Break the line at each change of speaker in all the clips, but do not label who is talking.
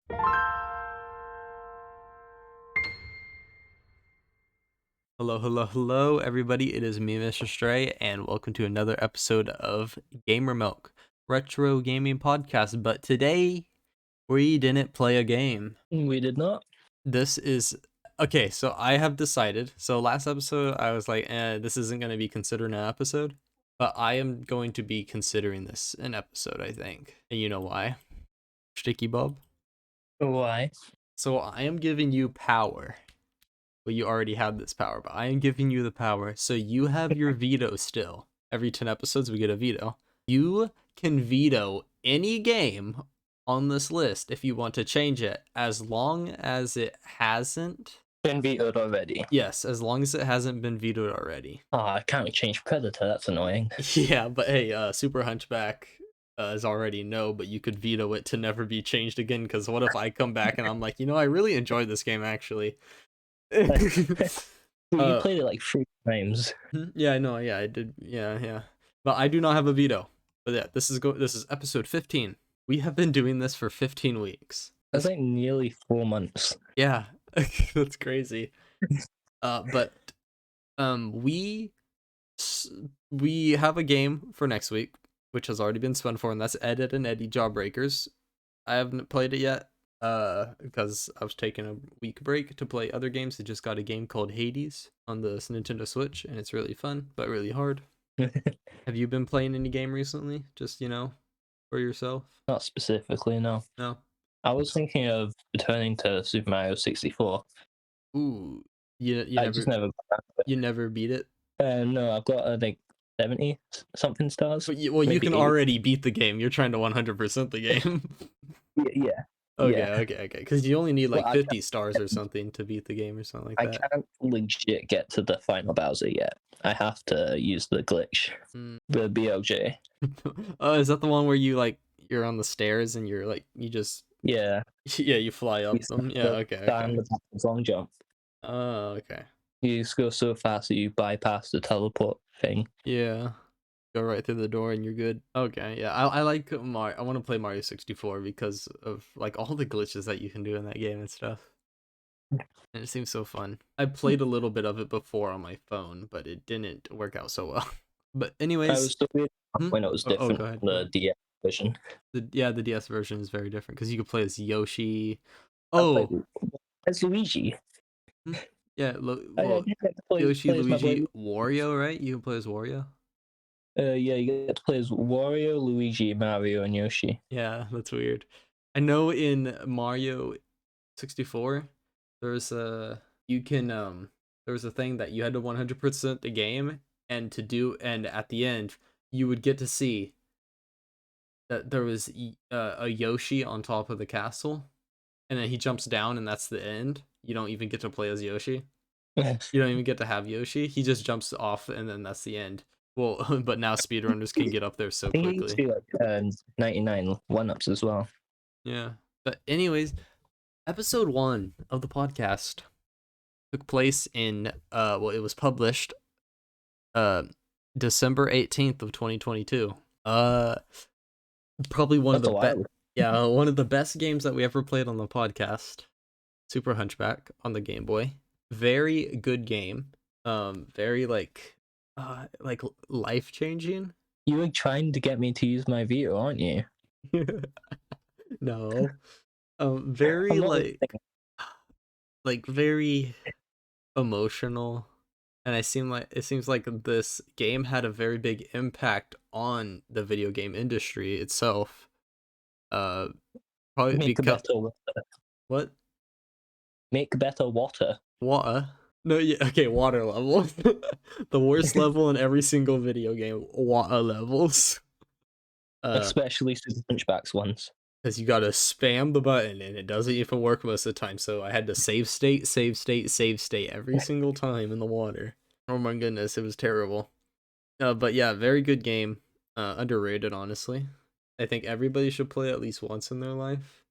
Hello, hello, hello, everybody. It is me, Mr. Stray, and welcome to another episode of Gamer Milk, retro gaming podcast. But today, we didn't play a game.
We did not.
This is okay. So I have decided. So last episode, I was like, this isn't going to be considered an episode, but I am going to be considering this an episode, I think. And you know why? Sticky Bob.
Why?
So I am giving you power. Well, you already have this power, but I am giving you the power. So you have your veto still. Every 10 episodes, we get a veto. You can veto any game on this list if you want to change it, as long as it hasn't.
Been vetoed already.
Yes, as long as it hasn't been vetoed already.
I can't change Predator. That's annoying.
Yeah, but hey, Super Hunchback is already no, but you could veto it to never be changed again, because what if I come back and I'm like, I really enjoyed this game, actually.
You played it like 3 times.
Yeah, I know. Yeah, I did. Yeah. But I do not have a veto. But yeah, this is episode 15. We have been doing this for 15 weeks.
That's like nearly 4 months.
Yeah, that's crazy. But we have a game for next week, which has already been spun for, and that's Ed and Eddie Jawbreakers. I haven't played it yet. Because I was taking a week break to play other games. I just got a game called Hades on the Nintendo Switch, and it's really fun, but really hard. Have you been playing any game recently? Just, for yourself?
Not specifically, no.
No?
I was thinking of returning to Super Mario 64.
Ooh. You never beat it?
No, I've got like 70 something stars.
But you can
80.
already beat the game. You're trying to 100% the game.
Yeah.
Okay. Because you only need like 50 stars or something to beat the game or something like that.
I can't legit get to the final Bowser yet. I have to use the glitch, the BLJ.
Oh, is that the one where you're on the stairs and you're like, you just...
Yeah.
Yeah, you fly up them. Yeah, okay.
Long jump.
Oh, okay.
You just go so fast that you bypass the teleport thing.
Yeah. Go right through the door and you're good. Okay, yeah. I like Mario. I want to play Mario 64 because of like all the glitches that you can do in that game and stuff. And it seems so fun. I played a little bit of it before on my phone, but it didn't work out so well. But anyways,
I was still weird when it was different.
Go ahead.
The DS version.
The DS version is very different because you could play as Yoshi. Oh,
as Luigi.
Yeah, Yoshi, Luigi, Wario, right? You can play as Wario.
Yeah, you get to play as Wario, Luigi, Mario, and Yoshi.
Yeah, that's weird. I know in Mario 64, there's a thing that you had to 100% the game, and at the end you would get to see that there was a Yoshi on top of the castle, and then he jumps down, and that's the end. You don't even get to play as Yoshi. You don't even get to have Yoshi. He just jumps off, and then that's the end. Well, but now speedrunners can get up there so quickly.
You can do 99 one-ups as well.
Yeah. But anyways, episode 1 of the podcast took place in it was published December 18th of 2022. Probably one of the best games that we ever played on the podcast. Super Hunchback on the Game Boy. Very good game. Very like life-changing.
You were trying to get me to use my veto, aren't you?
No. Very very emotional, and it seems like this game had a very big impact on the video game industry itself. Probably because what?
Make better water.
Water? No, yeah, okay, water levels. The worst level in every single video game, water levels.
Especially Super Hunchback's ones.
Because you gotta spam the button, and it doesn't even work most of the time, so I had to save state every single time in the water. Oh my goodness, it was terrible. But yeah, very good game. Underrated, honestly. I think everybody should play at least once in their life.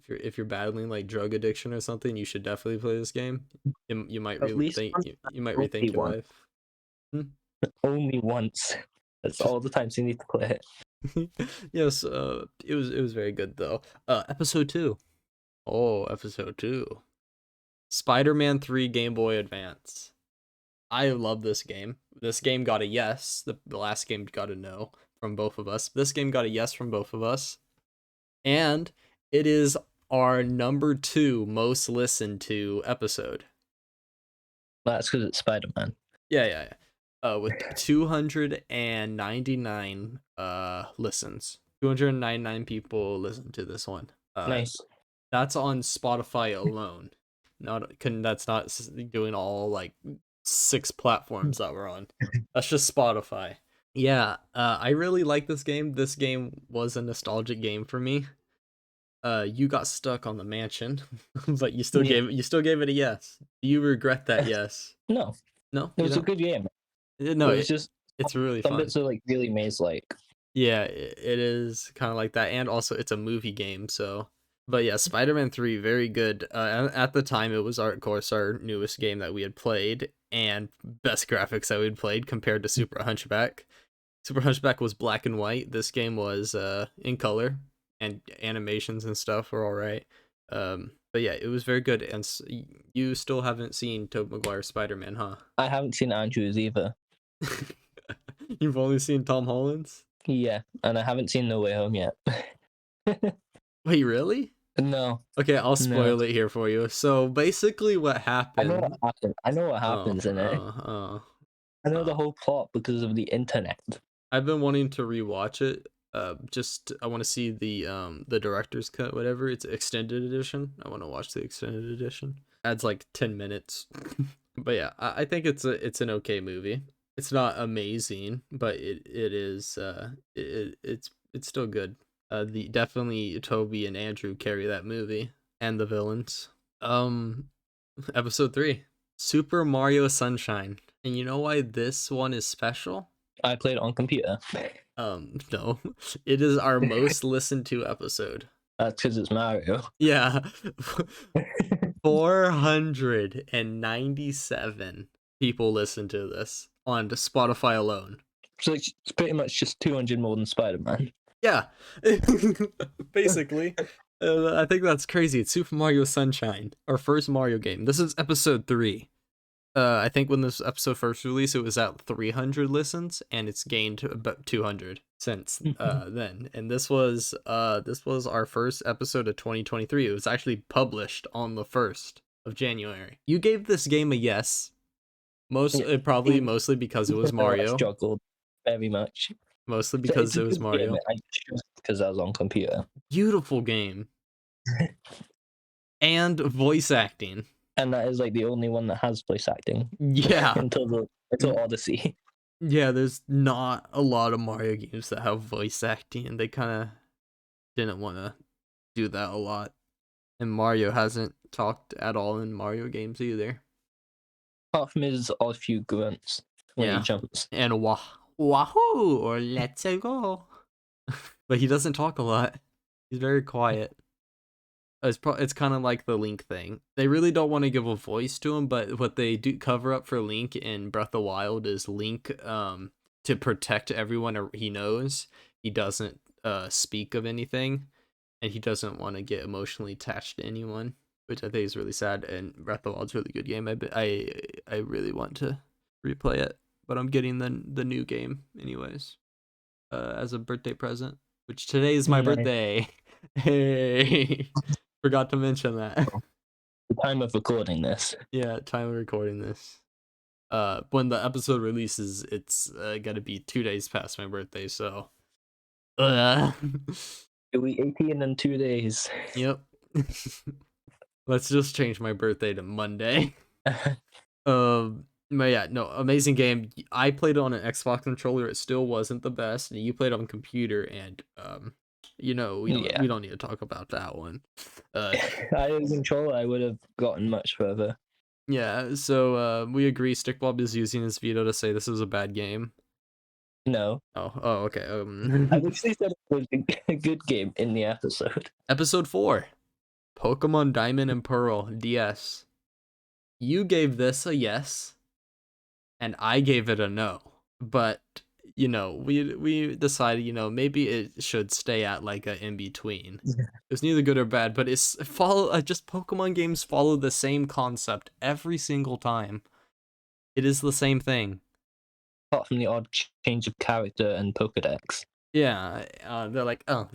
If you're battling like drug addiction or something, you should definitely play this game. You might rethink your life.
Only once. That's all the times you need to play it.
Yes, it was very good though. Episode 2. Oh, episode 2. Spider-Man 3 Game Boy Advance. I love this game. This game got a yes. The last game got a no from both of us. This game got a yes from both of us. And it is our number 2 most listened to episode.
That's because it's Spider-Man.
Yeah. With 299 listens. 299 people listened to this one.
Nice.
That's on Spotify alone. That's not doing all like 6 platforms that we're on. That's just Spotify. Yeah, I really like this game. This game was a nostalgic game for me. You got stuck on the mansion, but you still gave it a yes. Do you regret that yes?
No.
No,
It was a good game.
No,
it was just
it's really
some
fun.
bits are like really maze-like.
Yeah, it is kind of like that, and also it's a movie game, so. But yeah, Spider-Man 3, very good. At the time, it was of course our newest game that we had played, and best graphics that we'd played compared to Super Hunchback. Super Hunchback was black and white. This game was in color, and animations and stuff were all right. But yeah, it was very good. And you still haven't seen Tobey Maguire's Spider-Man, huh?
I haven't seen Andrew's either.
You've only seen Tom Holland's?
Yeah, and I haven't seen No Way Home yet.
Wait, really?
No.
Okay, I'll spoil it here for you. So basically what happened...
I know what happens in it. I know the whole plot because of the internet.
I've been wanting to rewatch it. I want to see the director's cut, whatever. It's extended edition. I want to watch the extended edition. Adds like 10 minutes. But yeah, I think it's an okay movie. It's not amazing, but it is it's still good. Definitely Toby and Andrew carry that movie, and the villains. Episode 3, Super Mario Sunshine. And you know why this one is special?
I played it on computer.
No. It is our most listened to episode.
That's because it's Mario.
Yeah. 497 people listen to this on Spotify alone.
So it's pretty much just 200 more than Spider-Man.
Yeah. Basically. I think that's crazy. It's Super Mario Sunshine, our first Mario game. This is episode 3. I think when this episode first released, it was at 300 listens, and it's gained about 200 since then. And this was our first episode of 2023. It was actually published on the 1st of January. You gave this game a yes. Mostly because it was Mario.
I struggled very much.
Mostly because it was Mario.
Because I was on computer.
Beautiful game. And voice acting.
And that is like the only one that has voice acting.
Yeah.
until Odyssey.
Yeah, there's not a lot of Mario games that have voice acting, and they kind of didn't want to do that a lot. And Mario hasn't talked at all in Mario games either.
Apart from his odd few grunts when he jumps.
And wahoo, or let's go. But he doesn't talk a lot. He's very quiet. It's kind of like the Link thing. They really don't want to give a voice to him, but what they do cover up for Link in Breath of the Wild is Link, to protect everyone he knows. He doesn't speak of anything, and he doesn't want to get emotionally attached to anyone, which I think is really sad. And Breath of the Wild's a really good game. I really want to replay it, but I'm getting the new game anyways, as a birthday present. Which today is my birthday. Hey. Forgot to mention that.
The time of recording this.
Yeah, time of recording this. When the episode releases, it's gonna be 2 days past my birthday, so.
You'll be 18 in 2 days.
Yep. Let's just change my birthday to Monday. But yeah, no, amazing game. I played it on an Xbox controller. It still wasn't the best. And you played on computer, and we don't need to talk about that one.
I had a controller, I would have gotten much further.
Yeah, so we agree Stickbob is using his veto to say this is a bad game.
No.
Oh, okay.
I actually said it was a good game in the episode.
Episode 4, Pokemon Diamond and Pearl DS. You gave this a yes, and I gave it a no. But you know, we decided, you know, maybe it should stay at like a in between. It's neither good or bad, but it's just Pokemon games follow the same concept every single time. It is the same thing.
Apart from the odd change of character and Pokedex.
Yeah, they're like, oh,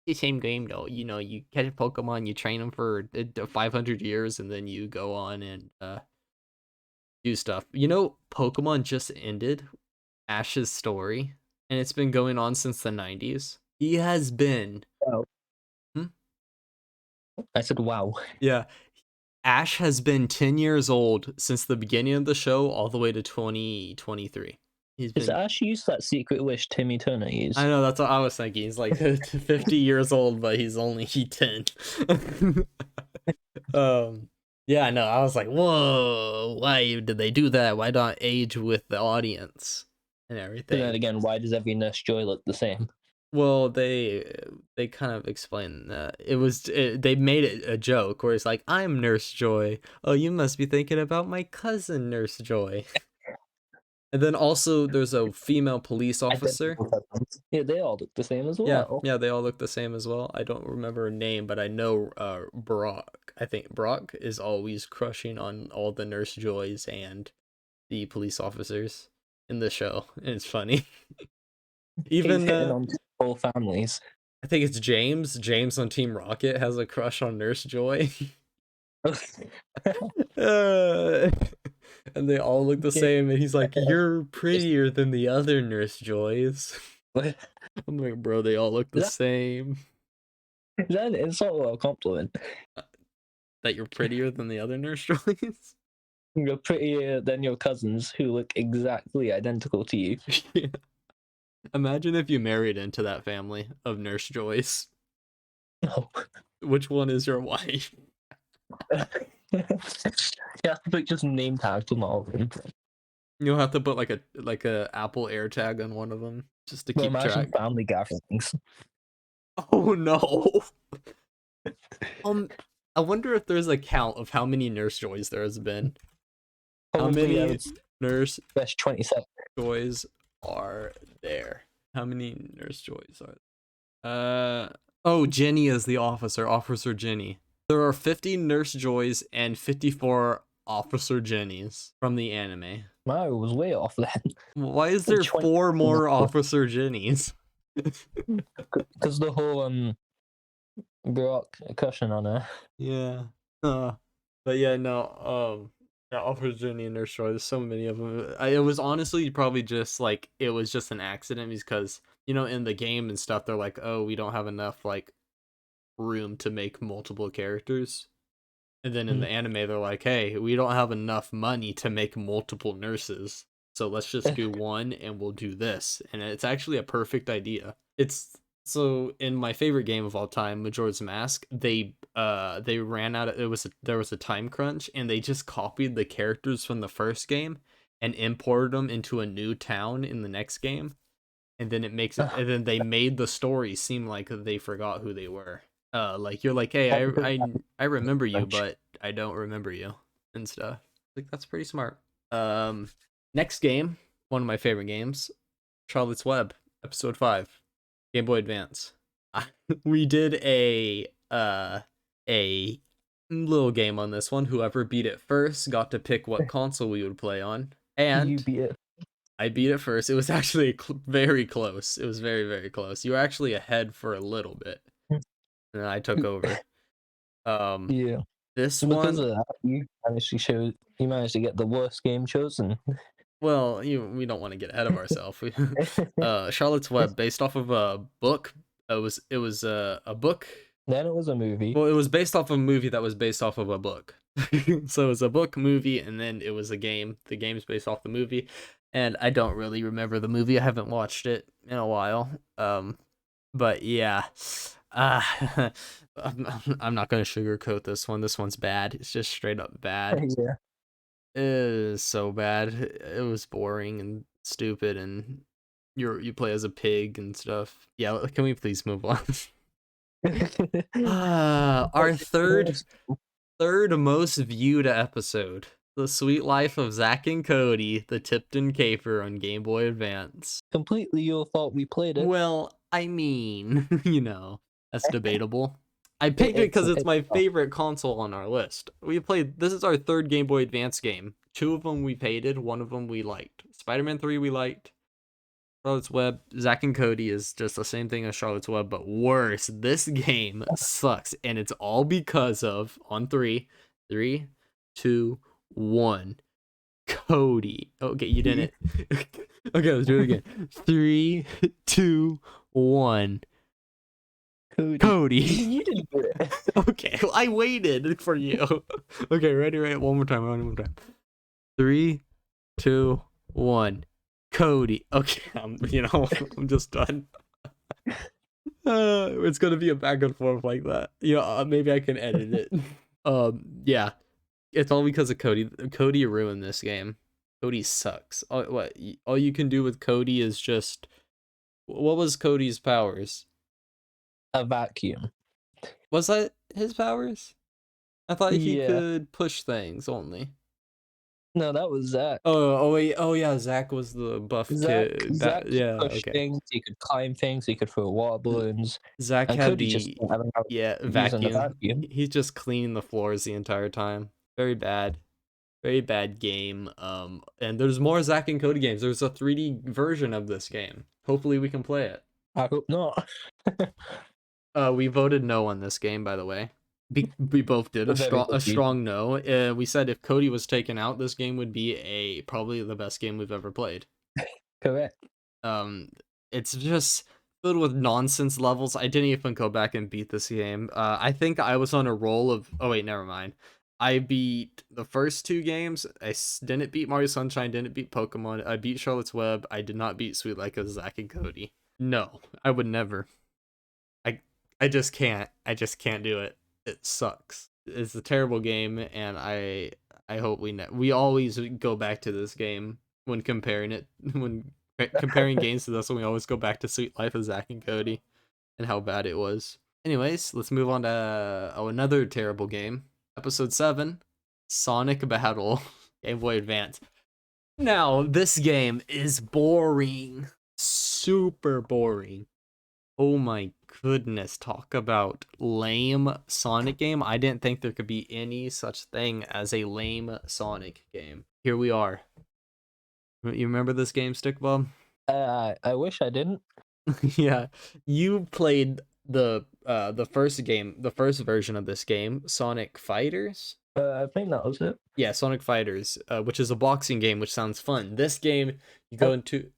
the same game though. You know, you catch a Pokemon, you train them for 500 years, and then you go on and do stuff. You know, Pokemon just ended Ash's story, and it's been going on since the 90s. He has been.
Wow.
Hmm?
I said, wow.
Yeah. Ash has been 10 years old since the beginning of the show all the way to 2023.
Is Ash used that secret wish Timmy Turner used?
I know, that's what I was thinking. He's like 50 years old, but he's only 10. Yeah, no, I was like, whoa, why did they do that? Why not age with the audience and everything?
But then again, why does every Nurse Joy look the same?
Well, they kind of explained that they made it a joke where it's like, I'm Nurse Joy. Oh, you must be thinking about my cousin Nurse Joy. And then also there's a female police officer.
Yeah, they all look the same as well.
Yeah, they all look the same as well. I don't remember her name, but I know Brock. I think Brock is always crushing on all the Nurse Joys and the police officers in the show. And it's funny. Even
He's hitting on whole families.
I think it's James. James on Team Rocket has a crush on Nurse Joy. And they all look the same, and he's like, you're prettier than the other Nurse Joys. I'm like, bro, they all look the same.
Is that an insult or a compliment?
That you're prettier than the other Nurse Joys?
You're prettier than your cousins who look exactly identical to you.
Yeah. Imagine if you married into that family of Nurse Joys.
No.
Which one is your wife?
You have to put just name tags on all of them.
You'll have to put like a Apple AirTag on one of them just to keep track.
Family gatherings.
Oh no. I wonder if there's a count of how many Nurse Joys there has been. How many Nurse
Best 27
Joys are there? How many Nurse Joys are oh, Jenny is the officer, Officer Jenny. There are 50 Nurse Joys and 54 Officer Jennies from the anime.
Wow, was way off then.
Why is there 4 more Officer Jennies?
Because the whole Brock cushion on her.
Yeah. But yeah, no. Yeah, Officer Jenny and Nurse Joy. There's so many of them. It was honestly probably just like it was just an accident because you know in the game and stuff they're like, oh, we don't have enough like room to make multiple characters. And then in the anime they're like, hey, we don't have enough money to make multiple nurses. So let's just do one and we'll do this. And it's actually a perfect idea. It's so in my favorite game of all time, Majora's Mask, they ran out of there was a time crunch and they just copied the characters from the first game and imported them into a new town in the next game. And then and then they made the story seem like they forgot who they were. Like you're like, hey, I remember you, but I don't remember you and stuff. Like that's pretty smart. Next game, one of my favorite games, Charlotte's Web, episode 5, Game Boy Advance. We did a little game on this one. Whoever beat it first got to pick what console we would play on. And
you beat it.
I beat it first. It was actually very close. It was very, very close. You were actually ahead for a little bit. And then I took over.
Yeah.
This
because
one,
of that, you managed to get the worst game chosen.
Well, we don't want to get ahead of ourselves. Charlotte's Web, based off of a book. It was a book.
Then it was a movie.
Well, it was based off of a movie that was based off of a book. So it was a book, movie, and then it was a game. The game's based off the movie, and I don't really remember the movie. I haven't watched it in a while. But yeah. I'm not gonna sugarcoat this one. This one's bad. It's just straight up bad.
Yeah.
It is so bad. It was boring and stupid, and you play as a pig and stuff. Yeah, can we please move on? Our third most viewed episode. The Sweet Life of Zack and Cody, the Tipton Caper on Game Boy Advance.
Completely your fault we played it.
Well, I mean, that's debatable. I picked it because it's my
fun.
favorite console on our list. This is our third Game Boy Advance game. 2 of them we hated, 1 of them we liked. Spider-Man 3 we liked. Charlotte's Web, Zack and Cody is just the same thing as Charlotte's Web, but worse. This game sucks, and it's all because of, on 3, 2, 1, Cody. Okay, you didn't. Okay, let's do it again. 3, 2, 1. Cody.
You didn't do it.
Okay, well, I waited for you. Okay, ready? One more time. 3, 2, 1. Cody. Okay, I'm just done. It's gonna be a back and forth like that. Maybe I can edit it. Yeah, it's all because of Cody. Cody ruined this game. Cody sucks. All you can do with Cody is just. What was Cody's powers?
A vacuum.
Was that his powers? I thought he could push things only.
No, that was Zack.
Oh wait, yeah, Zack was the buff kid.
Zack
Yeah,
could push
okay.
things, he could climb things, he could throw water balloons.
Zack
And
had
Cody just
vacuum. He's just cleaning the floors the entire time. Very bad game. And there's more Zack and Cody games. There's a 3D version of this game. Hopefully we can play it.
I hope not.
We voted no on this game, by the way. We both did a strong no. We said if Cody was taken out, this game would be probably the best game we've ever played.
Correct.
It's just filled with nonsense levels. I didn't even go back and beat this game. I think I was on a roll of. Oh wait, never mind. I beat the first 2 games. I didn't beat Mario Sunshine. Didn't beat Pokemon. I beat Charlotte's Web. I did not beat Sweet Like a Zack and Cody. No, I would never. I just can't. I just can't do it. It sucks. It's a terrible game, and I hope we always go back to this game when comparing it. When comparing games to this one, we always go back to Sweet Life of Zack and Cody and how bad it was. Anyways, let's move on to another terrible game. Episode 7, Sonic Battle, Game Boy Advance. Now, this game is boring. Super boring. Oh my goodness, talk about lame Sonic game. I didn't think there could be any such thing as a lame Sonic game. Here we are. You remember this game, Stickball?
I wish I didn't.
Yeah, you played the first game, the first version of this game, Sonic Fighters.
I think that was it.
Yeah, Sonic Fighters, which is a boxing game, which sounds fun. This game, you go into.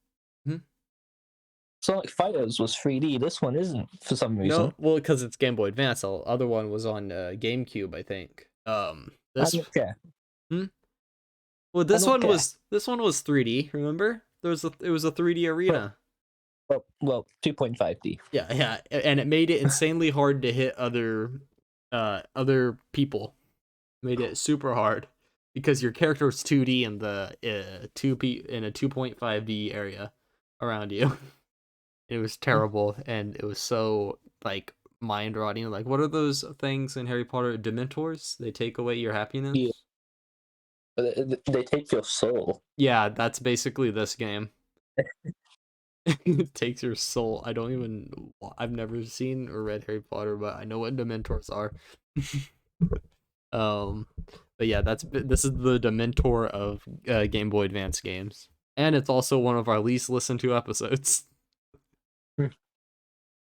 Sonic Fighters was 3D. This one isn't for some reason.
No, well, because it's Game Boy Advance. The other one was on GameCube, I think. This.
I don't care.
Well, this one was 3D. Remember, it was a 3D arena.
Well, 2.5D.
Yeah, and it made it insanely hard to hit other people. Made it super hard because your character was 2D in the in a 2.5D area around you. It was terrible, and it was so like mind rotting. Like, what are those things in Harry Potter? Dementors? They take away your happiness.
Yeah. They take your soul.
Yeah, that's basically this game. It takes your soul. I've never seen or read Harry Potter, but I know what Dementors are. But yeah, this is the Dementor of Game Boy Advance games, and it's also one of our least listened to episodes.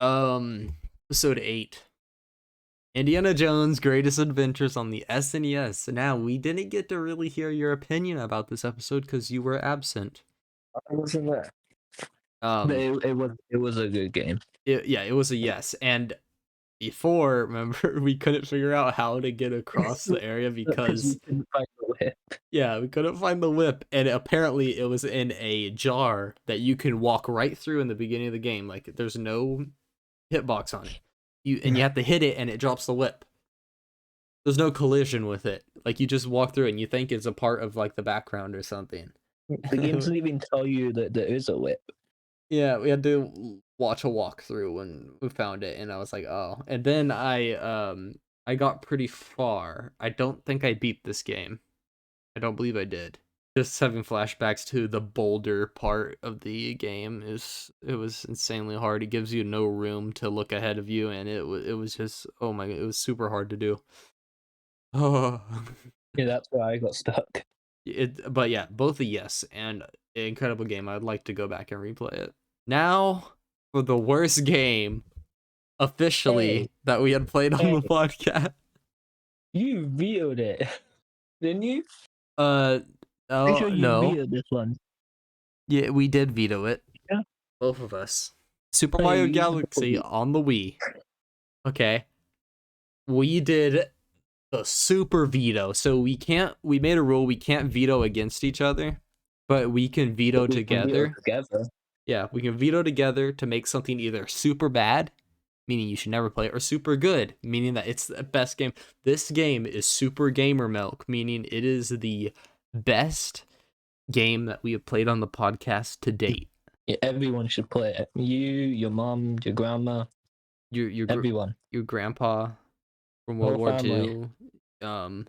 Episode 8, Indiana Jones' Greatest Adventures on the SNES. Now, we didn't get to really hear your opinion about this episode because you were absent.
I wasn't there. It was a good game.
It was a yes. And before, remember, we couldn't figure out how to get across the area because
we couldn't find the whip. Yeah,
we couldn't find the whip, and apparently it was in a jar that you can walk right through in the beginning of the game. Like, there's no hitbox on it. You have to hit it and it drops the whip. There's no collision with it. Like, you just walk through it and you think it's a part of like the background or something.
The game doesn't even tell you that there is a whip.
Yeah, we had to watch a walkthrough when we found it, and I was like, oh. And then I got pretty far. I don't think I beat this game. I don't believe I did. Just having flashbacks to the boulder part of the game it was insanely hard. It gives you no room to look ahead of you, and it was just, oh my god, it was super hard to do. Oh.
Yeah, that's where I got stuck.
But yeah, both a yes and an incredible game. I'd like to go back and replay it. Now for the worst game officially
Hey.
that we had played on the podcast.
You vetoed it, didn't you?
Oh
Sure you
no.
vetoed this one.
Yeah, we did veto it.
Yeah.
Both of us. Super
Hey,
Mario
we
Galaxy
vetoed
on the Wii. Okay. We did the super veto. So we made a rule we can't veto against each other, but we can veto
We can veto
together.
together.
Yeah, we can veto together to make something either super bad, meaning you should never play it, or super good, meaning that it's the best game. This game is Super Gamer Milk, meaning it is the best game that we have played on the podcast to date.
Yeah, everyone should play it. You, your mom, your grandma, everyone.
Your grandpa from
Whole
World War
family.
II,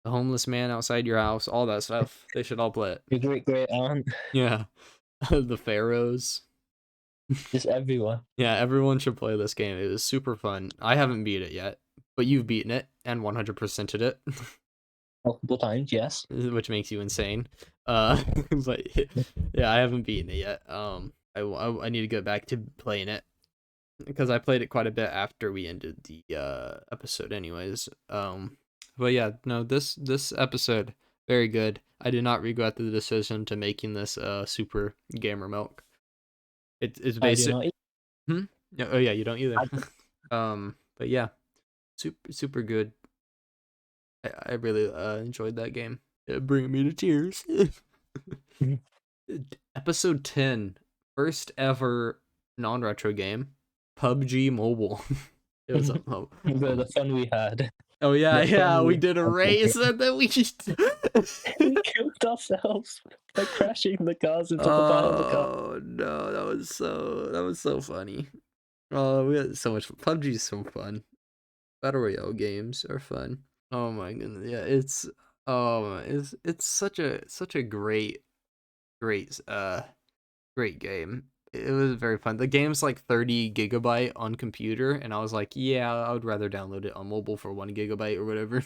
the homeless man outside your house, all that stuff. They should all play it.
Your great aunt.
Yeah. The pharaohs.
Just everyone.
Yeah, everyone should play this game. It was super fun. I haven't beat it yet, but you've beaten it and 100%ed it,
Multiple times, yes.
which makes you insane. But yeah, I haven't beaten it yet. I need to get back to playing it because I played it quite a bit after we ended the episode, anyways. But yeah, no, this episode very good. I did not regret the decision to making this Super Gamer Milk. It's basic. Hmm? Yeah, oh yeah, you don't either. But yeah, super good. I really enjoyed that game. It bringing me to tears. Episode 10, first ever non-retro game, PUBG Mobile. It was
The fun we had.
Oh yeah,
fun
we did a race and then we just
we killed ourselves by crashing the cars into the bottom of the car.
Oh no, that was so funny. Oh, we had so much fun. PUBG's so fun. Battle Royale games are fun. Oh my goodness, yeah, it's such a great great game. It was very fun. The game's like 30 gigabyte on computer, and I was like, yeah, I would rather download it on mobile for 1 gigabyte or whatever.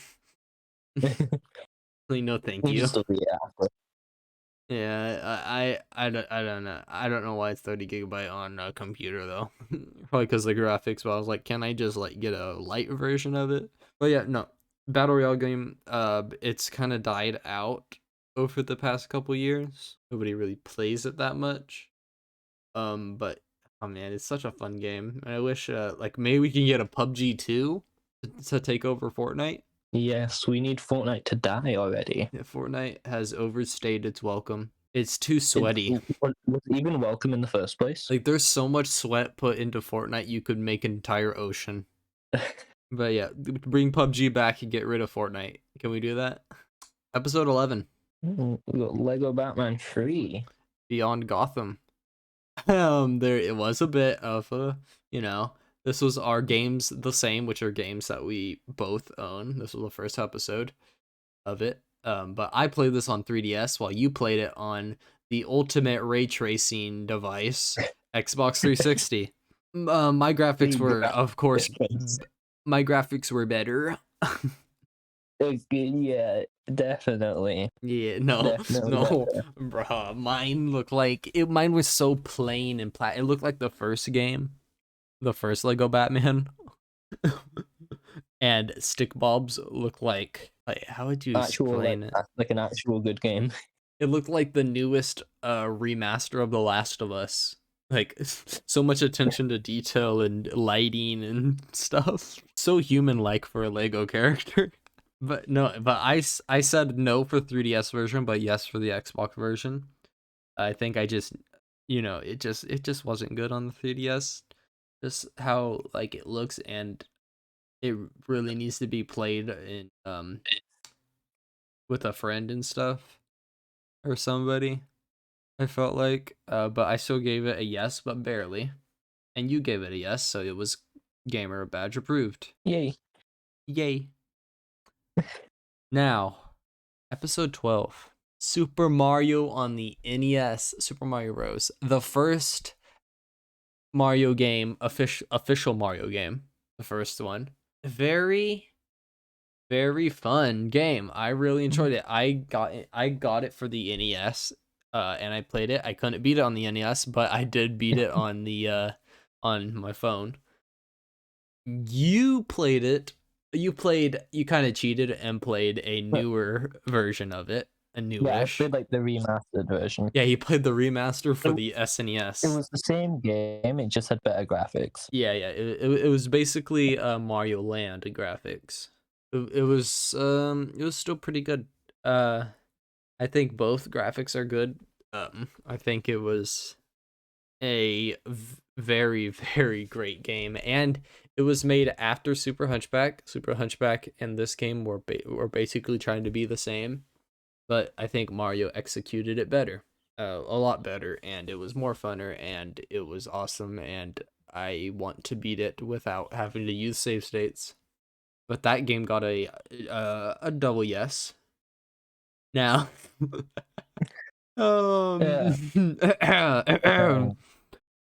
Like, no, thank you. Yeah, I don't know. I don't know why it's 30 gigabyte on a computer though. Probably because the graphics. But I was like, can I just like get a light version of it? But yeah, no. Battle Royale game. It's kind of died out over the past couple years. Nobody really plays it that much. But oh man, it's such a fun game. And I wish like maybe we can get a PUBG 2 to take over Fortnite.
Yes, we need Fortnite to die already.
Yeah, Fortnite has overstayed its welcome. It's too sweaty.
Was it even welcome in the first place?
Like, there's so much sweat put into Fortnite, you could make an entire ocean. But yeah, bring PUBG back and get rid of Fortnite. Can we do that? Episode 11.
We got Lego Batman 3.
Beyond Gotham. There it was a bit of a, this was our games the same, which are games that we both own. This was the first episode of it. But I played this on 3DS while you played it on the ultimate ray tracing device, Xbox 360. My graphics were, of course, my graphics were better.
Yeah, definitely.
Yeah, no, bruh. Mine was so plain and it looked like the first game, the first Lego Batman. And Stick Bobs look like how would you explain it?
Like an actual good game.
It looked like the newest remaster of The Last of Us. Like, so much attention to detail and lighting and stuff. So human-like for a Lego character. But I said no for 3DS version, but yes for the Xbox version. I think I just, it just wasn't good on the 3DS. Just how like it looks, and it really needs to be played in with a friend and stuff or somebody. I felt like, but I still gave it a yes, but barely. And you gave it a yes, so it was gamer badge approved.
Yay.
Yay. Now, Episode 12. Super Mario on the NES. Super Mario Bros. The first Mario game, official Mario game. The first one. Very, very fun game. I really enjoyed it. I got it for the NES, and I played it. I couldn't beat it on the NES, but I did beat it on the on my phone. You played it. You kind of cheated and played a newer version of it. A
Yeah, I
newish.
played like the remastered version.
Yeah, he played the remaster for
It-
the SNES.
It was the same game, it just had better graphics.
Yeah. It was basically Mario Land graphics. It was still pretty good. I think both graphics are good. I think it was a very very great game, and it was made after Super Hunchback. Super Hunchback and this game were basically trying to be the same, but I think Mario executed it better, a lot better, and it was more funner, and it was awesome, and I want to beat it without having to use save states. But that game got a double yes. Now,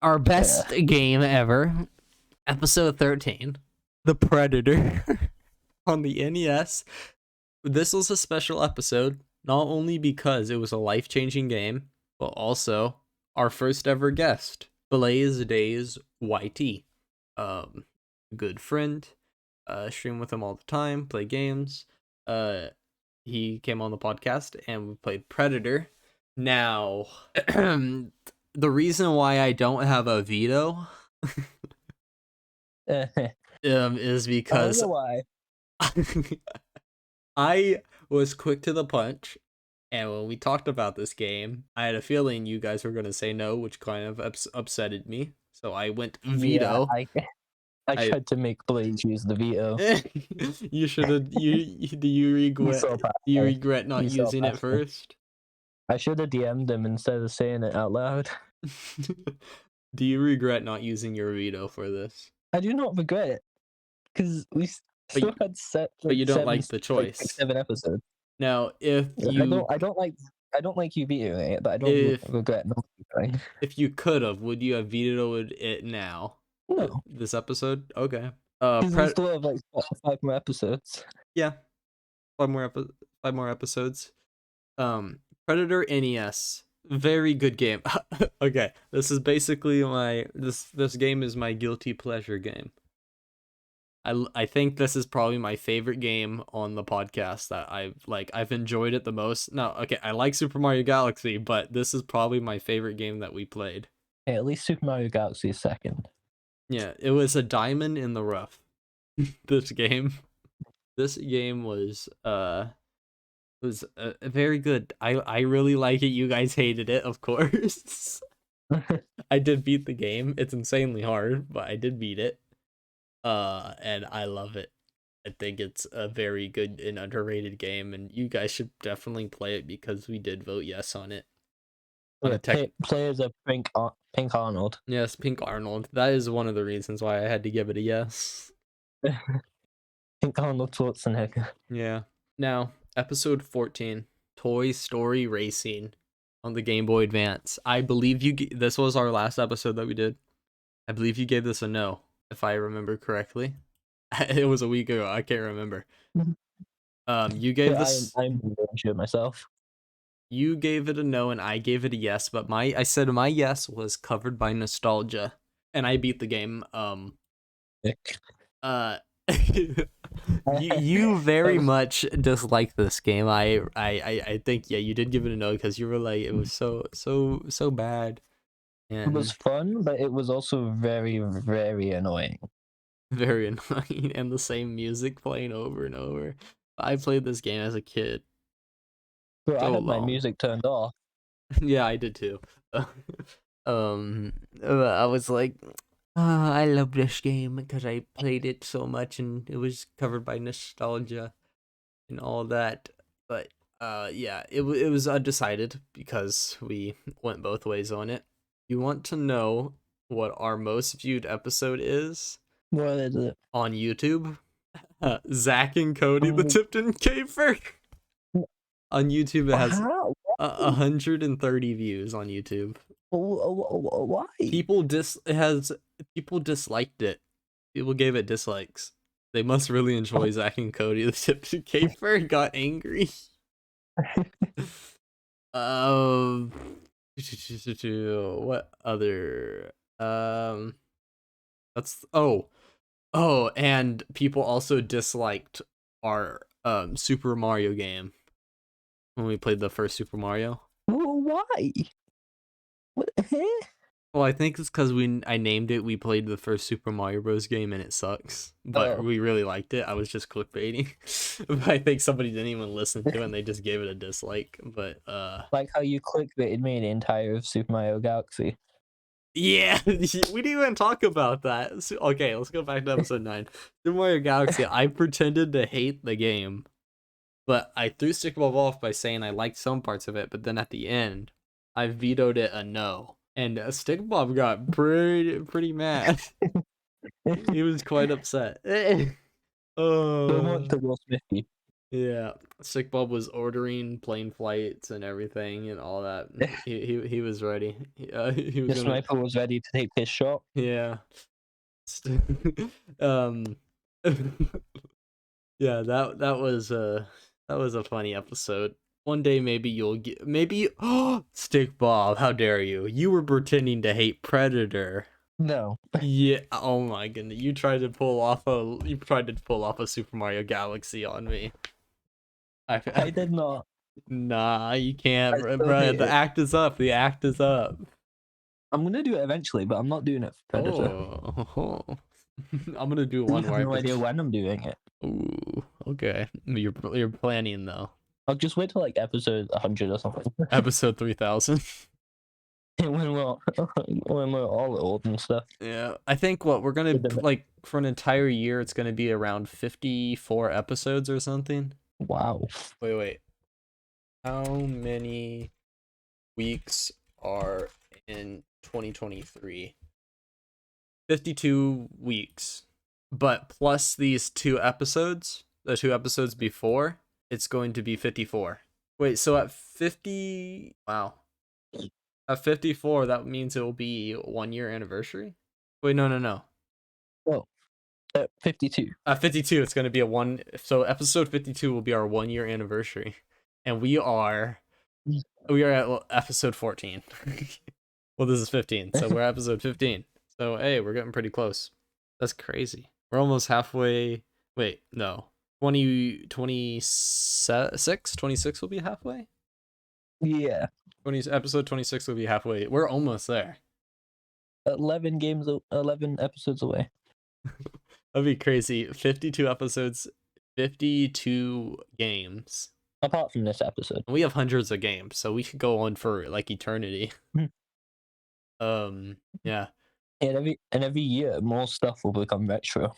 our best game ever, episode 13, The Predator on the NES. This was a special episode, not only because it was a life-changing game, but also our first ever guest, Blaze Days YT. Good friend, stream with him all the time, play games. He came on the podcast and we played Predator. Now, the reason why I don't have a veto is because
I don't know why.
I was quick to the punch, and when we talked about this game, I had a feeling you guys were going to say no, which kind of upsetted me. So I went veto.
Yeah, I tried to make Blaze use the veto.
You should have. Do you regret not using it first?
I should have DM'd him instead of saying it out loud.
Do you regret not using your veto for this?
I do not regret it, because we still had set. Like,
but you don't like the choice.
Like 7 episodes.
Now, if you,
I don't like you vetoing it, but I don't regret not vetoing.
If you could have, would you have vetoed it now?
No.
This episode? Okay.
We still have like 5 more episodes.
Yeah. 5 more episodes. Predator NES. Very good game. Okay. This is basically this game is my guilty pleasure game. I think this is probably my favorite game on the podcast that I've enjoyed it the most. No, okay, I like Super Mario Galaxy, but this is probably my favorite game that we played.
Hey, at least Super Mario Galaxy is second.
Yeah, it was a diamond in the rough. This game was very good. I really like it. You guys hated it, of course. I did beat the game. It's insanely hard, but I did beat it. And I love it. I think it's a very good and underrated game, and you guys should definitely play it because we did vote yes on it.
Players of Pink Arnold.
Yes, Pink Arnold. That is one of the reasons why I had to give it a yes.
Pink Arnold Schwarzenegger.
Yeah. Now, episode 14, Toy Story Racing on the Game Boy Advance. I believe this was our last episode that we did. I believe you gave this a no, if I remember correctly. It was a week ago. I can't remember. You gave this.
I'm sure myself.
You gave it a no, and I gave it a yes. But I said my yes was covered by nostalgia, and I beat the game. You very much dislike this game. I think you did give it a no because you were like it was so bad.
And it was fun, but it was also very, very annoying.
Very annoying, and the same music playing over and over. I played this game as a kid.
But I had my music turned off.
Yeah, I did too. I was like, I love this game because I played it so much and it was covered by nostalgia and all that. But yeah, it was undecided because we went both ways on it. You want to know what our most viewed episode is?
What is it?
On YouTube? Zach and Cody, the Tipton Caper. On YouTube, it has
How?
130 views on YouTube.
Why?
People disliked it. People gave it dislikes. They must really enjoy Zack and Cody. The Tipsy Caper got angry. What other? That's and people also disliked our Super Mario game when we played the first Super Mario.
Why? What?
Well, I think it's because I named it. We played the first Super Mario Bros. Game and it sucks, but we really liked it. I was just clickbaiting. But I think somebody didn't even listen to it and they just gave it a dislike. But
like how you clickbaited me the entire Super Mario Galaxy.
Yeah, we didn't even talk about that. Okay, let's go back to episode 9. Super Mario Galaxy. I pretended to hate the game, but I threw Stickball off by saying I liked some parts of it, but then at the end, I vetoed it a no. And Stickbob got pretty mad. He was quite upset.
So much to Will Smithy.
Yeah, Stickbob was ordering plane flights and everything and all that. He was ready. He was
The sniper was ready to take his shot.
Yeah. Yeah, that was a funny episode. One day maybe you'll get Stick Bob, how dare you? You were pretending to hate Predator.
No.
Yeah, oh my goodness. You tried to pull off a Super Mario Galaxy on me.
I did not.
Nah, you can't, bro. The act is up. The act is up.
I'm gonna do it eventually, but I'm not doing it for Predator.
Oh. I'm gonna do one
I have no idea when I'm doing it.
Ooh, okay. You're planning though.
I'll just wait till like episode 100 or something.
Episode 3000.
when we're all old and stuff.
Yeah, I think we're gonna like for an entire year. It's gonna be around 54 episodes or something.
Wow.
Wait. How many weeks are in 2023? 52 weeks. But plus these 2 episodes, the 2 episodes before, it's going to be 54. Wait, so at 50, wow. At 54, that means it will be 1 year anniversary? Wait, no.
Oh, at 52.
At 52, it's going to be so episode 52 will be our 1 year anniversary. And we are at episode 14. Well, this is 15, so we're episode 15. So, hey, we're getting pretty close. That's crazy. We're almost halfway. Wait, no. 26 will be halfway?
Yeah.
Episode 26 will be halfway. We're almost there.
11 episodes away.
That'd be crazy. 52 episodes, 52 games.
Apart from this episode.
We have hundreds of games, so we could go on for like eternity. Yeah.
And every year more stuff will become retro.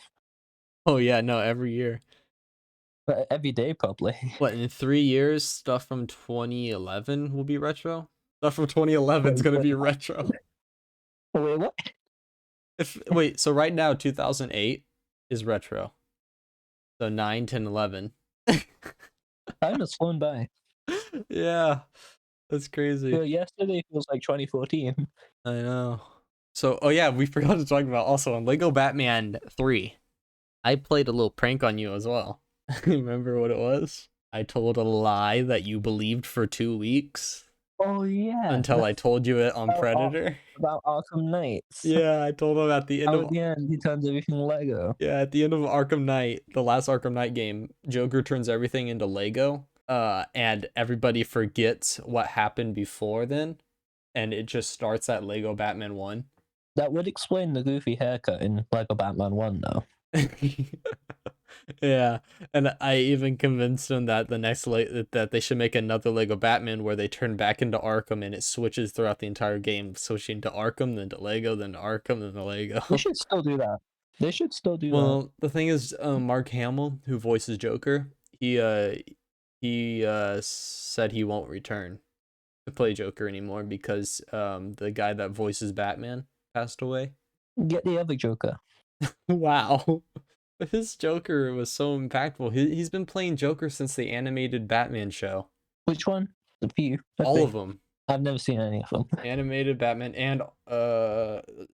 Oh yeah, no, every year.
But every day probably.
What, in 3 years, stuff from 2011 will be retro? Stuff from 2011 is gonna be retro.
Wait, what?
Wait, so right now 2008 is retro. So 9, 10, 11.
Time has flown by.
Yeah, that's crazy.
Yesterday feels like 2014.
I know. So, oh yeah, we forgot to talk about also on Lego Batman 3. I played a little prank on you as well. Remember what it was? I told a lie that you believed for 2 weeks.
Oh yeah.
Until I told you it on Predator.
About Arkham Knights.
Yeah, I told him at the end
At the end, he turns everything Lego.
Yeah, at the end of Arkham Knight, the last Arkham Knight game, Joker turns everything into Lego. And everybody forgets what happened before then, and it just starts at Lego Batman 1.
That would explain the goofy haircut in Lego Batman 1, though.
Yeah, and I even convinced them that that they should make another Lego Batman where they turn back into Arkham and it switches throughout the entire game, switching to Arkham, then to Lego, then to Arkham, then to Lego.
They should still do that.
Well, the thing is, Mark Hamill, who voices Joker, he said he won't return to play Joker anymore because the guy that voices Batman passed away.
Get the other Joker.
Wow. His Joker was so impactful. He's been playing Joker since the animated Batman show.
Which one? The few.
All of them.
I've never seen any of them.
Animated Batman and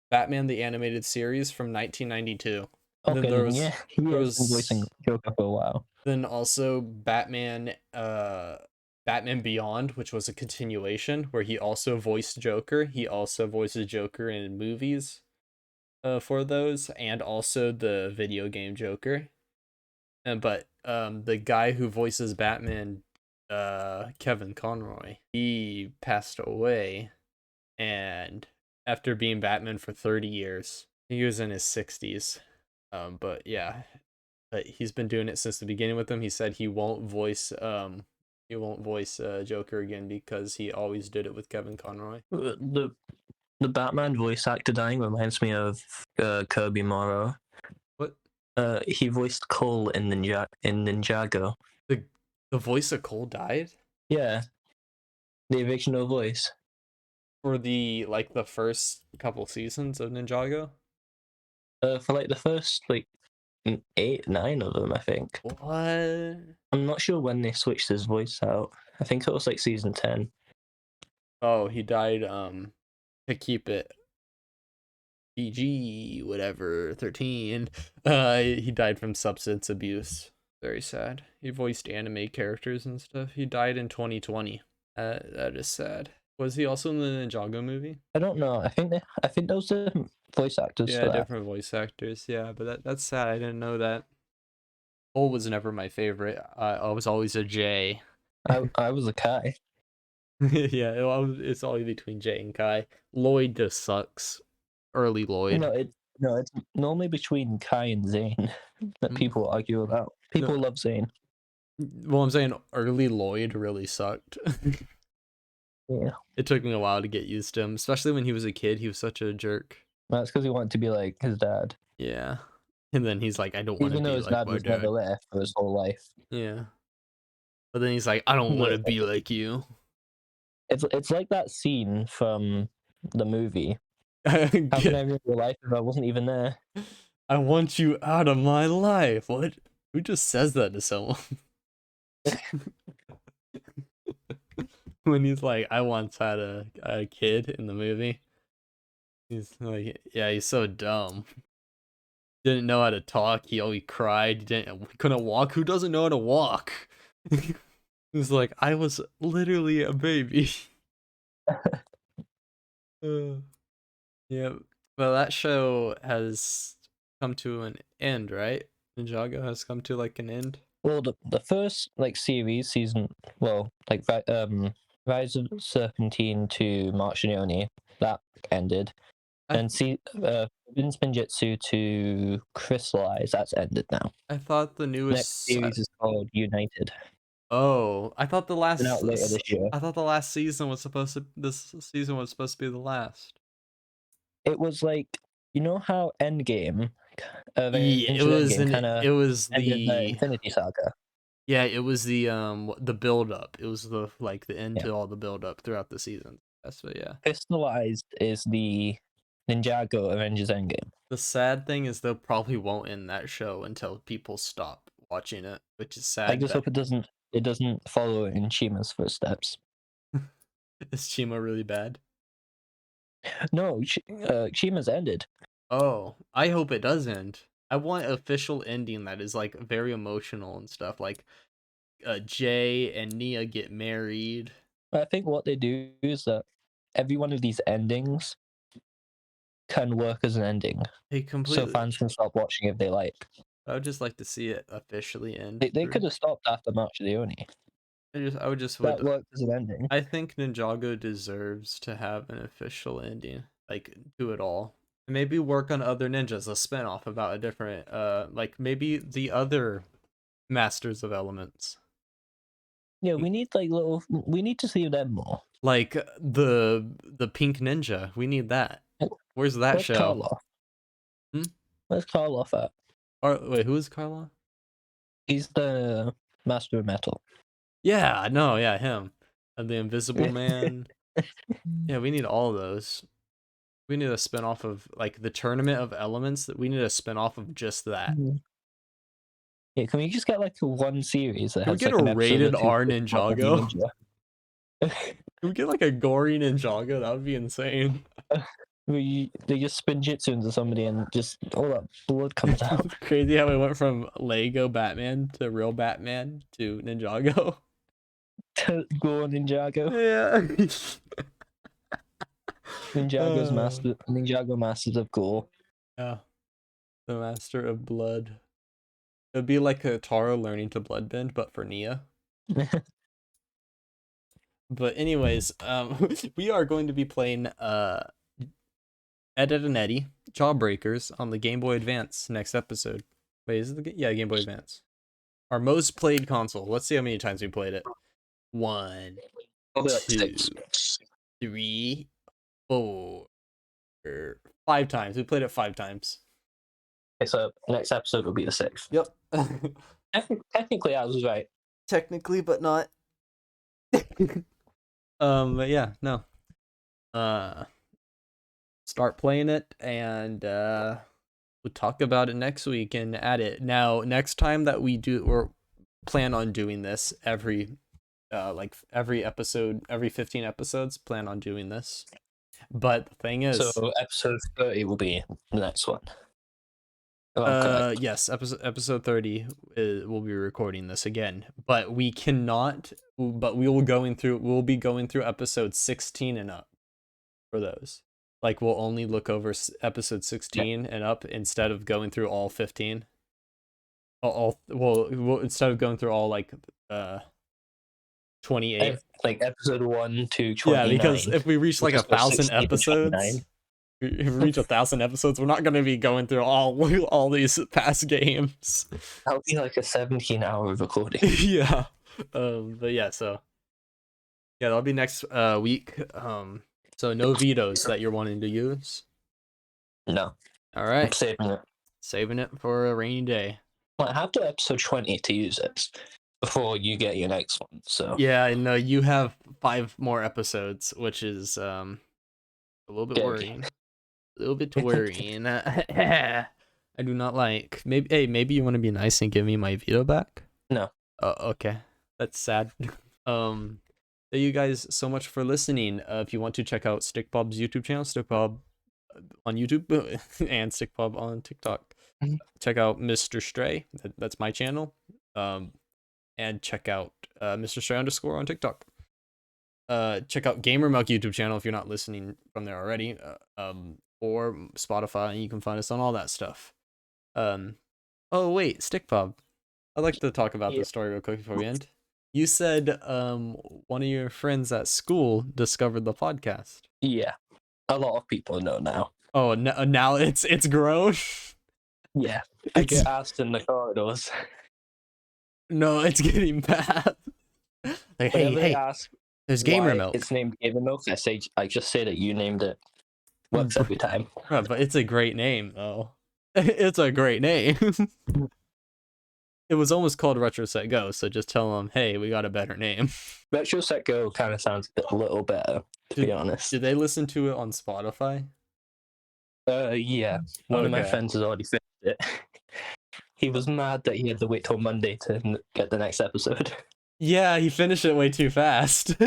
Batman the Animated Series from 1992.
Okay,
Then there was
yeah, he has been voicing Joker for a while.
Then also Batman Batman Beyond, which was a continuation where he also voiced Joker. He also voices Joker in movies for those, and also the video game Joker. But the guy who voices Batman, Kevin Conroy, he passed away, and after being Batman for 30 years, he was in his 60s. But yeah, but he's been doing it since the beginning with him. He said he won't voice Joker again because he always did it with Kevin Conroy.
The Batman voice actor dying reminds me of Kirby Morrow.
What?
He voiced Cole in Ninjago.
The voice of Cole died?
Yeah. The original voice.
For the first couple seasons of Ninjago?
For the first 8, 9 of them, I think.
What?
I'm not sure when they switched his voice out. I think it was season 10.
Oh, he died to keep it PG whatever 13. He died from substance abuse. Very sad. He voiced anime characters and stuff. He died in 2020. That is sad. Was he also in the Ninjago movie?
I don't know. I think those are voice actors.
Yeah, different voice actors. Yeah, but that's sad. I didn't know that. Cole was never my favorite. I was always a J.
I was a Kai.
Yeah, it's always between Jay and Kai. Lloyd just sucks. Early Lloyd.
No, it's normally between Kai and Zane that people argue about. People love Zane.
Well, I'm saying early Lloyd really sucked.
Yeah.
It took me a while to get used to him, especially when he was a kid. He was such a jerk.
That's because he wanted to be like his dad.
Yeah. And then he's like, I don't want to be like my dad.
Even though his dad was never there for his whole life.
Yeah. But then he's like, I don't want to be like you.
It's like that scene from the movie. How can I ruin your life if I wasn't even there?
I want you out of my life. What? Who just says that to someone? When he's like, I once had a kid in the movie. He's like, yeah, he's so dumb. Didn't know how to talk. He always cried. He couldn't walk. Who doesn't know how to walk? He's like, I was literally a baby. Yeah, well, that show has come to an end, right? Ninjago has come to an end.
Well, the first series season, Rise of Serpentine to March Leone, that ended. And Forbidden Spinjitzu to Crystallize, that's ended now.
I thought the newest
next series is called United.
Oh, I thought the last
out later this year.
I thought the last season was supposed to be the last.
It was you know how Endgame
it was
the Infinity Saga.
Yeah, it was the build up. It was the end to all the build up throughout the season. That's what, yeah.
Crystallized is the Ninjago Avengers Endgame.
The sad thing is they probably won't end that show until people stop watching it, which is sad.
I just hope it doesn't follow in Chima's footsteps.
Is Chima really bad?
No, Chima's ended.
Oh, I hope it does end. I want an official ending that is very emotional and stuff. Jay and Nia get married.
I think what they do is that every one of these endings can work as an ending. So fans can stop watching if they like.
I would just like to see it officially end.
They could have stopped after March Leone.
That
worked as an ending.
I think Ninjago deserves to have an official ending. Do it all. Maybe work on other ninjas, a spinoff about a different maybe the other Masters of Elements.
Yeah, we need we need to see them more.
The Pink Ninja. We need that. Where's that show?
Karloff? Where's Karloff at?
Wait, who is Karloff?
He's the Master of Metal.
Yeah, no, yeah, him. And the Invisible Man. Yeah, we need all of those. We need a spinoff of the Tournament of Elements. We need a spinoff of just that.
Yeah, can we just get one series that has
a rated R Ninjago? we get like a gory Ninjago? That would be insane.
They just spin jitsu into somebody and just all that blood comes out.
It's crazy how we went from Lego Batman to real Batman to Ninjago.
Go on, Ninjago.
Yeah.
Ninjago Masters of Gore.
Yeah. The Master of Blood. It'd be like a Taro learning to bloodbend, but for Nia. But anyways, we are going to be playing Ed, Edd n Eddy Jawbreakers on the Game Boy Advance next episode. Wait, is it yeah, Game Boy Advance. Our most played console. Let's see how many times we played it. 1,
Probably like
2,
6.
3, 4, 5 times. We played it 5 times.
Okay, so next episode will be the 6th.
Yep.
Technically, I was right.
Technically, but not. But yeah, no. Start playing it, and we'll talk about it next week and add it. Now, next time that we do or plan on doing this every episode, every 15 episodes, plan on doing this. But the thing is,
So episode 30 will be the next one. Okay.
yes, episode 30 we'll be recording this again, but we cannot. But we'll be going through episode 16 and up for those. Like, we'll only look over episode 16 and up instead of going through all 15. Well, instead of going through all 28.
Like episode 1 to 29.
Yeah, because if we reach like 1,000 episodes, if we reach 1,000 episodes, we're not going to be going through all these past games.
That'll be like a 17-hour recording.
Yeah. But yeah, so yeah, that'll be next week. So no vetoes that you're wanting to use.
No.
All right.
I'm saving it.
Saving it for a rainy day.
Well, I have to episode 20 to use it before you get your next one. So
yeah, and you have 5 more episodes, which is a little bit worrying. A little bit worrying. I do not like. Maybe you want to be nice and give me my veto back.
No.
Oh, okay. That's sad. Thank you guys so much for listening. If you want to check out StickBob's YouTube channel, StickBob on YouTube and StickBob on TikTok, check out Mr. Stray. That's my channel. And check out Mr. Stray _ on TikTok. Check out GamerMelk YouTube channel if you're not listening from there already. Or Spotify. You can find us on all that stuff. Oh wait, StickBob. I'd like to talk about this story real quick before we end. You said one of your friends at school discovered the podcast.
Yeah, a lot of people know now.
Oh, now it's grown.
Yeah, I get asked in the corridors.
No, it's getting bad. Like, hey,
ask
there's GamerMelk.
It's named GamerMelk. I just say that you named it. Works every time.
But it's a great name, though. It's a great name. It was almost called Retro Set Go, so just tell them, hey, we got a better name.
Retro Set Go kind of sounds a little better, to be honest.
Did they listen to it on Spotify?
Yeah. One of my friends has already finished it. He was mad that he had to wait till Monday to get the next episode.
Yeah, he finished it way too fast.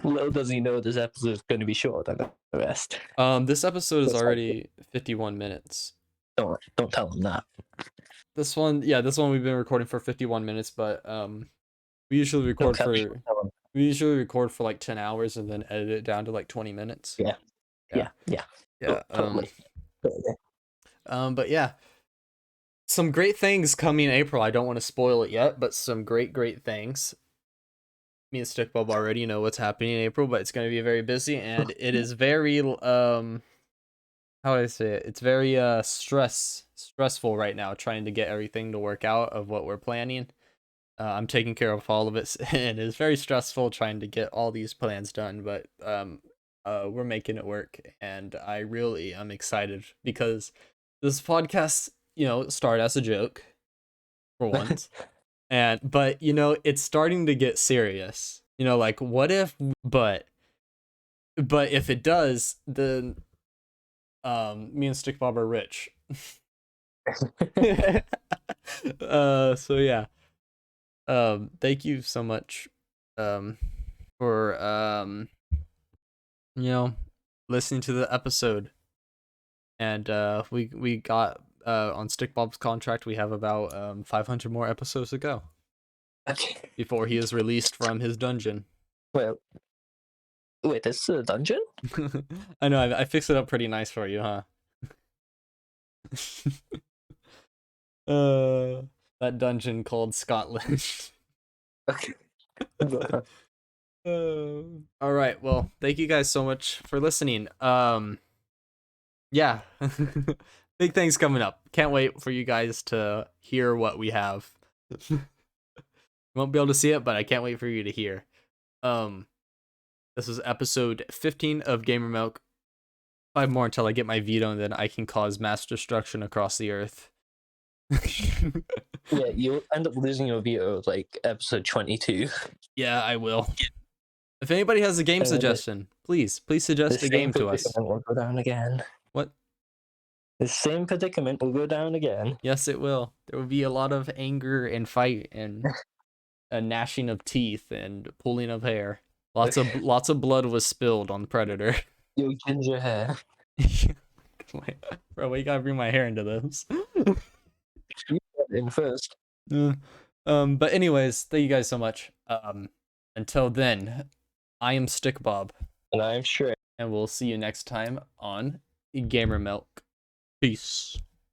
Little does he know this episode is going to be shorter than the rest.
This episode is already 51 minutes.
Don't tell him that.
This one we've been recording for 51 minutes, but we usually record for like 10 hours and then edit it down to like 20 minutes.
Yeah. Totally.
But yeah, some great things coming in April. I don't want to spoil it yet, but some great things. Me and StickBob already know what's happening in April, but it's going to be very busy, and it is very how do I say it? It's very stressful right now, trying to get everything to work out of what we're planning. I'm taking care of all of it, and it's very stressful trying to get all these plans done, but we're making it work, and I really am excited because this podcast, started as a joke for once, but it's starting to get serious. Like, what if? But if it does, then me and StickBob are rich. So yeah. Thank you so much for for listening to the episode. And we got on Stick Bob's contract, we have about 500 more episodes to go
Okay.
before he is released from his dungeon.
Wait, this is a dungeon?
I know, I fixed it up pretty nice for you, huh? That dungeon called Scotland.
Okay.
All right, well, thank you guys so much for listening. Yeah. Big things coming up. Can't wait for you guys to hear what we have. You won't be able to see it, but I can't wait for you to hear. This is episode 15 of Gamer Milk. 5 more until I get my veto, and then I can cause mass destruction across the earth.
Yeah, you'll end up losing your veto like episode 22.
Yeah, I will. If anybody has a game suggestion, please suggest a game to us.
Will go down again.
What?
The same predicament will go down again.
Yes, it will. There will be a lot of anger and fight and a gnashing of teeth and pulling of hair. Lots of blood was spilled on Predator.
Your ginger hair.
Bro, you gotta bring my hair into this.
You got in first.
But anyways, thank you guys so much. Until then, I am Stick Bob.
And I'm sure.
And we'll see you next time on Gamer Milk. Peace.